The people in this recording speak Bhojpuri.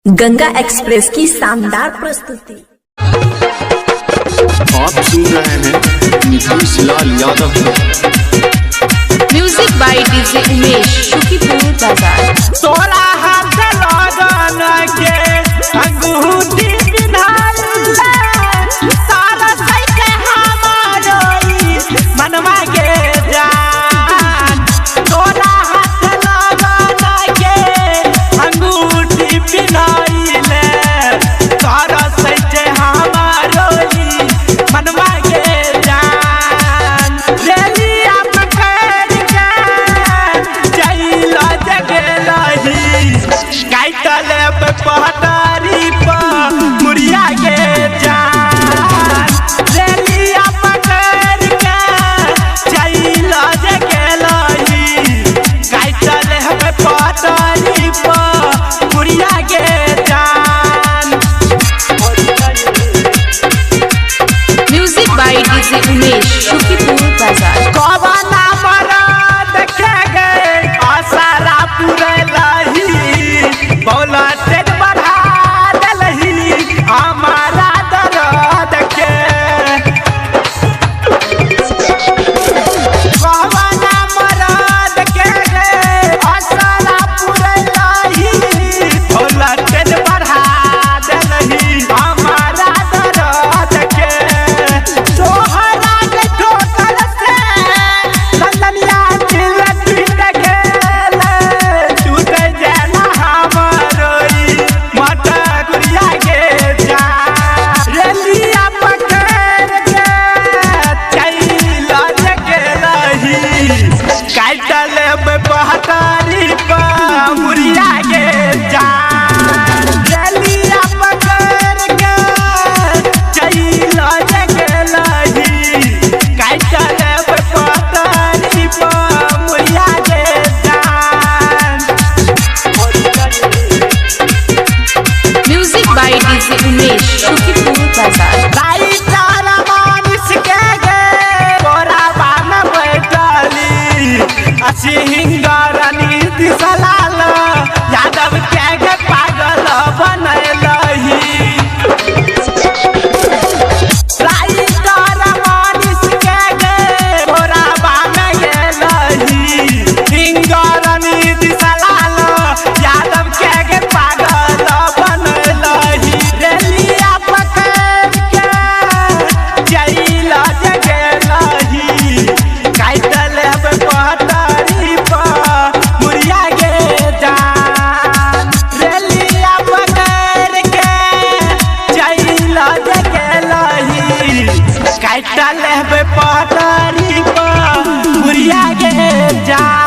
गंगा एक्सप्रेस की शानदार प्रस्तुति। आप सुन रहे हैं Nitish Lal Yadav. Music by DJ Umesh, Shukipur Bazar. तोरा हाथ लगन के अंगूठी पिन्हाइल सारा सैके हमारोई मनवा के जान। तोरा हाथ लगन के अंगूठी पिन्हाइल सारा सैके हमारोई मनवा के जान। रेलिया पकड़ के चैला जगलही काटले पे पहटारी पर मुड़िया के जान। रेलिया पकड़ के चैला जगलही काटले पे पहटारी पर मुड़िया के जान। Music by DJ Umesh, Shukipur बाजार। कवना मरद के गए आसारा पुरलही बौला तेज बढ़ा दलही हमारा दर्द के। कवना मरद के गए आसारा पुरलही बौला तेज बढ़ा दलही हमारा दर्द के। तोहरा के ठोकर से ललनिया दिल टूट गेल टूट जाला हमरोई मटकुरिया के जान। रेलिया पकड़ के चैला जगलही काटले पे पहटारी पर मुड़िया के जान। रेलिया पकड़ के चैला जगलही काटले पे पहटारी पर मुड़िया के जान। Music by DJ Umesh, Shukipur बाजार। राइटर मानिस के गे कोराबा में बैठली सिंगर नीतीश लाल यादव के गे पागल बनलही। राइटर मानिस के गे कोराबा में गेलही सिंगर नीतीश लाल यादव के गे पागल बनलही। रेलिया पकड़ के चैला जगलही काटले पे पहटारी पर मुड़िया के जान। रेलिया पकड़ के चैला जगलही काटले पे पहटारी पर मुड़िया के जान।